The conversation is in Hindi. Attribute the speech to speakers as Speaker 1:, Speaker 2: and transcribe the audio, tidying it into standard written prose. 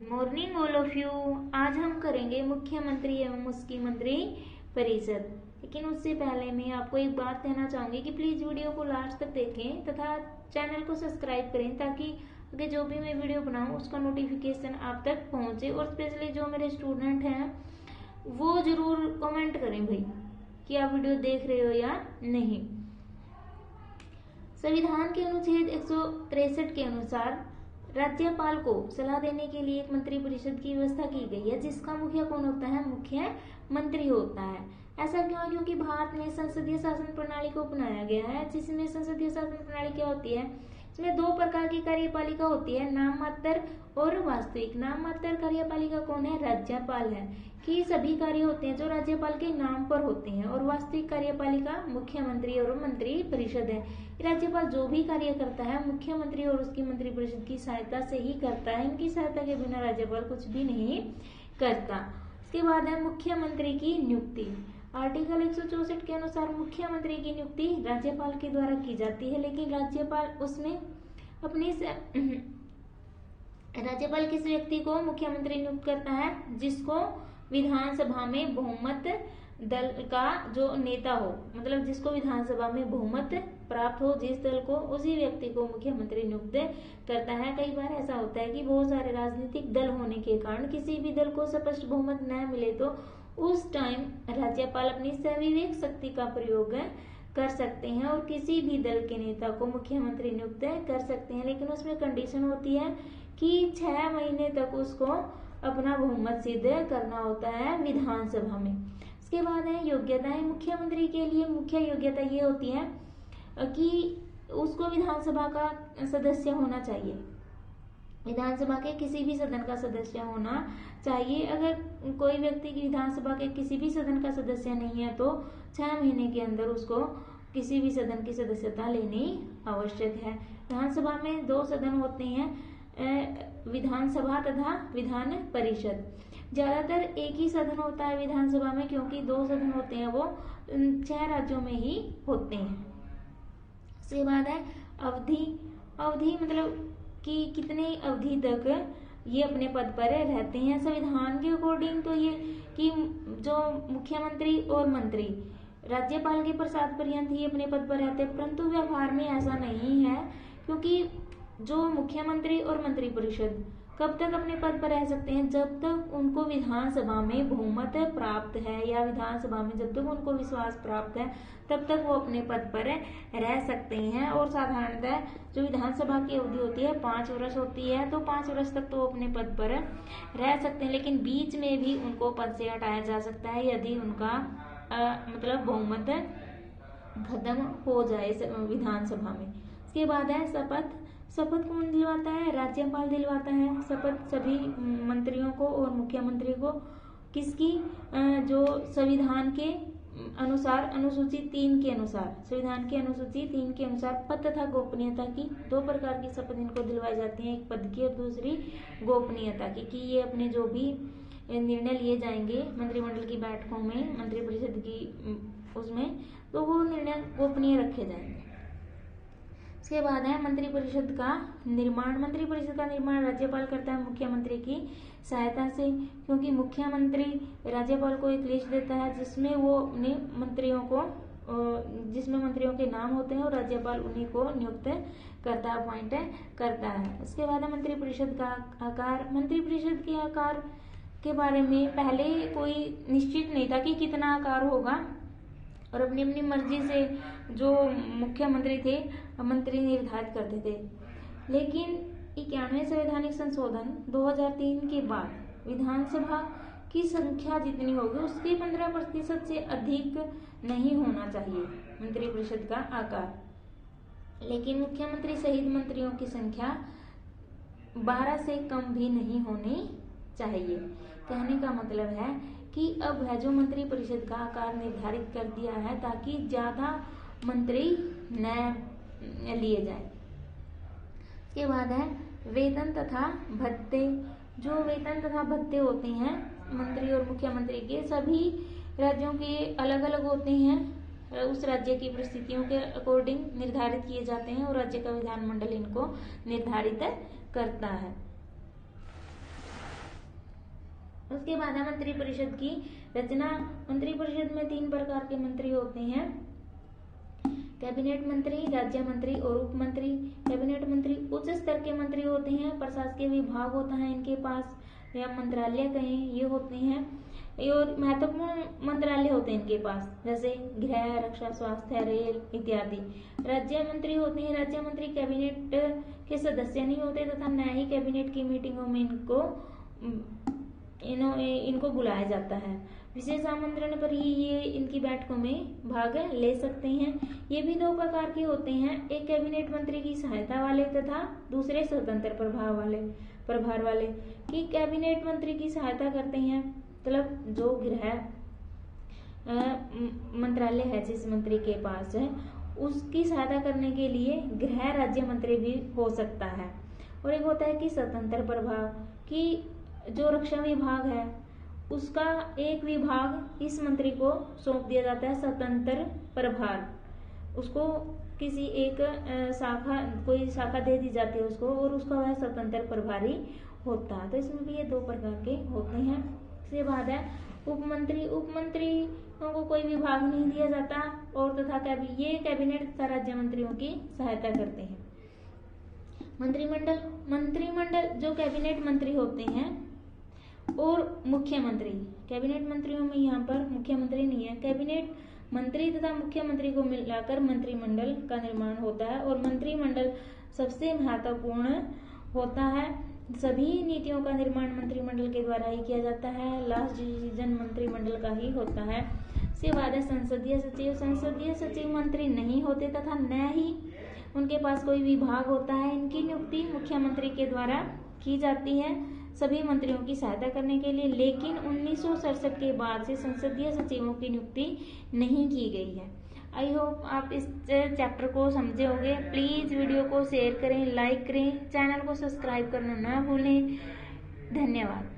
Speaker 1: Morning all of you. आज हम करेंगे मुख्यमंत्री एवं उसकी मंत्री परिषद। लेकिन उससे पहले मैं आपको एक बात कहना चाहूंगी कि प्लीज वीडियो को लास्ट तक देखें तथा चैनल को सब्सक्राइब करें ताकि आगे जो भी मैं वीडियो बनाऊं उसका नोटिफिकेशन आप तक पहुंचे। और स्पेशली जो मेरे स्टूडेंट हैं वो जरूर कमेंट करें भाई कि आप वीडियो देख रहे हो या नहीं। संविधान के अनुच्छेद 163 के अनुसार राज्यपाल को सलाह देने के लिए एक मंत्री परिषद की व्यवस्था की गई है, जिसका मुखिया कौन होता है? मुख्य मंत्री होता है। ऐसा क्यों है? क्योंकि भारत में संसदीय शासन प्रणाली को अपनाया गया है, जिसमें संसदीय शासन प्रणाली क्या होती है? इसमें दो प्रकार की कार्यपालिका होती है, नाम मात्र और वास्तविक। नाम मात्र कार्यपालिका कौन है? राज्यपाल है कि सभी कार्य होते हैं जो राज्यपाल के नाम पर होते हैं। और वास्तविक कार्यपालिका मुख्यमंत्री और मंत्री परिषद है। राज्यपाल जो भी कार्य करता है मुख्यमंत्री और उसकी मंत्री परिषद की सहायता से ही करता है। इनकी सहायता के बिना राज्यपाल कुछ भी नहीं करता। इसके बाद है मुख्यमंत्री की नियुक्ति। आर्टिकल 164 के अनुसार मुख्यमंत्री की नियुक्ति राज्यपाल के द्वारा की जाती है, लेकिन राज्यपाल उसमें अपनी राज्यपाल किस व्यक्ति को मुख्यमंत्री नियुक्त करता है? जिसको विधानसभा में बहुमत दल का जो नेता हो, मतलब जिसको विधानसभा में बहुमत प्राप्त हो जिस दल को, उसी व्यक्ति को मुख्यमंत्री नियुक्त करता है। कई बार ऐसा होता है कि बहुत सारे राजनीतिक दल होने के कारण किसी भी दल को स्पष्ट बहुमत न मिले तो उस टाइम राज्यपाल अपनी सविवेक शक्ति का प्रयोग कर सकते हैं और किसी भी दल के नेता को मुख्यमंत्री नियुक्त कर सकते हैं। लेकिन उसमें कंडीशन होती है कि 6 महीने तक उसको अपना बहुमत सिद्ध करना होता है विधानसभा में। इसके बाद है योग्यताएं। मुख्यमंत्री के लिए मुख्य योग्यता ये होती है कि उसको विधानसभा का सदस्य होना चाहिए, विधानसभा के किसी भी सदन का सदस्य होना चाहिए। अगर कोई व्यक्ति की विधानसभा के किसी भी सदन का सदस्य नहीं है तो 6 महीने के अंदर उसको किसी भी सदन की सदस्यता लेनी आवश्यक है। विधानसभा में 2 सदन होते हैं, विधानसभा तथा विधान परिषद। ज्यादातर एक ही सदन होता है विधानसभा में, क्योंकि 2 सदन होते हैं वो 6 राज्यों में ही होते हैं। इसके बाद है अवधि। अवधि मतलब कि कितनी अवधि तक ये अपने पद पर रहते हैं। संविधान के अकॉर्डिंग तो ये कि जो मुख्यमंत्री और मंत्री राज्यपाल के प्रसाद पर्यंत ही अपने पद पर रहते हैं, परंतु व्यवहार में ऐसा नहीं है, क्योंकि जो मुख्यमंत्री और मंत्री परिषद कब तक अपने पद पर रह सकते हैं? जब तक उनको विधानसभा में बहुमत प्राप्त है या विधानसभा में जब तक उनको विश्वास प्राप्त है तब तक वो अपने पद पर रह सकते हैं। और साधारणतः जो विधानसभा की अवधि होती है 5 वर्ष होती है, तो 5 वर्ष तक तो वो अपने पद पर रह सकते हैं, लेकिन बीच में भी उनको पद से हटाया जा सकता है यदि उनका मतलब बहुमत खत्म हो जाए विधानसभा में। इसके बाद है शपथ। शपथ कौन दिलवाता है? राज्यपाल दिलवाता है शपथ सभी मंत्रियों को और मुख्यमंत्री को। किसकी? जो संविधान के अनुसार अनुसूची 3 के अनुसार, संविधान के अनुसूची 3 के अनुसार पद तथा गोपनीयता की 2 प्रकार की शपथ इनको दिलवाई जाती है, एक पद की और दूसरी गोपनीयता की, कि ये अपने जो भी निर्णय लिए जाएंगे मंत्रिमंडल की बैठकों में, मंत्रिपरिषद की उसमें, तो वो निर्णय गोपनीय रखे जाएंगे। इसके बाद है मंत्रिपरिषद का निर्माण। मंत्रिपरिषद का निर्माण राज्यपाल करता है मुख्यमंत्री की सहायता से, क्योंकि मुख्यमंत्री राज्यपाल को एक लिस्ट देता है जिसमें वो अपने मंत्रियों को, जिसमें मंत्रियों के नाम होते हैं और राज्यपाल उन्हीं को नियुक्त करता है, अपॉइंट करता है। इसके बाद है मंत्रिपरिषद का आकार। मंत्रिपरिषद के आकार के बारे में पहले कोई निश्चित नहीं था कि कितना आकार होगा, और अपनी अपनी मर्जी से जो मुख्यमंत्री थे मंत्री निर्धारित करते थे। लेकिन 91वें संवैधानिक संशोधन 2003 के बाद विधानसभा की संख्या जितनी होगी उसके 15% से अधिक नहीं होना चाहिए मंत्रिपरिषद का आकार। लेकिन मुख्यमंत्री सहित मंत्रियों की संख्या 12 से कम भी नहीं होनी चाहिए। कहने का मतलब है कि अब है जो मंत्री परिषद का आकार निर्धारित कर दिया है ताकि ज्यादा मंत्री न लिए जाए। इसके बाद है वेतन तथा भत्ते। जो वेतन तथा भत्ते होते हैं मंत्री और मुख्यमंत्री के, सभी राज्यों के अलग अलग होते हैं, उस राज्य की परिस्थितियों के अकॉर्डिंग निर्धारित किए जाते हैं और राज्य का विधानमंडल इनको निर्धारित करता है। उसके बाद है मंत्रिपरिषद की रचना। मंत्रिपरिषद में 3 प्रकार के मंत्री होते हैं, कैबिनेट मंत्री, राज्य मंत्री और उप मंत्री। कैबिनेट मंत्री उच्च स्तर के मंत्री होते हैं, प्रशासकीय विभाग होता है इनके पास, या मंत्रालय कहें, ये होते हैं, और महत्वपूर्ण मंत्रालय होते हैं इनके पास, जैसे गृह, रक्षा, स्वास्थ्य, रेल इत्यादि। राज्य मंत्री होते हैं, राज्य मंत्री कैबिनेट के सदस्य नहीं होते तथा न ही कैबिनेट की मीटिंगों में इनको बुलाया जाता है। विशेष आमंत्रण पर ही ये इनकी बैठकों में भाग ले सकते हैं। ये भी 2 प्रकार के होते हैं, एक कैबिनेट मंत्री की सहायता वाले तथा दूसरे स्वतंत्र प्रभार वाले। कि कैबिनेट मंत्री की सहायता करते हैं, मतलब जो गृह मंत्रालय है जिस मंत्री के पास है, उसकी सहायता करने के लिए गृह राज्य मंत्री भी हो सकता है। और एक होता है कि स्वतंत्र प्रभार, कि जो रक्षा विभाग है उसका एक विभाग इस मंत्री को सौंप दिया जाता है, स्वतंत्र प्रभार। उसको किसी एक कोई शाखा दे दी जाती है उसको, और उसका वह स्वतंत्र प्रभारी होता है। तो इसमें भी ये 2 प्रकार के होते हैं। इसके बाद है उपमंत्री। उपमंत्रियों को कोई विभाग नहीं दिया जाता, और तथा ये कैबिनेट तथा राज्य मंत्रियों की सहायता करते हैं। मंत्रिमंडल जो कैबिनेट मंत्री होते हैं और मुख्यमंत्री। कैबिनेट मंत्रियों में यहाँ पर मुख्यमंत्री नहीं है, कैबिनेट मंत्री तथा मुख्यमंत्री को मिलाकर मंत्रिमंडल का निर्माण होता है। और मंत्रिमंडल सबसे महत्वपूर्ण होता है, सभी नीतियों का निर्माण मंत्रिमंडल के द्वारा ही किया जाता है, लास्ट डिसीजन मंत्रिमंडल का ही होता है। इसके बाद है संसदीय सचिव। संसदीय सचिव मंत्री नहीं होते तथा न ही उनके पास कोई विभाग होता है, इनकी नियुक्ति मुख्यमंत्री के द्वारा की जाती है सभी मंत्रियों की सहायता करने के लिए। लेकिन 1967 के बाद से संसदीय सचिवों की नियुक्ति नहीं की गई है। आई होप आप इस चैप्टर को समझे होंगे। प्लीज वीडियो को शेयर करें, लाइक करें, चैनल को सब्सक्राइब करना ना भूलें। धन्यवाद।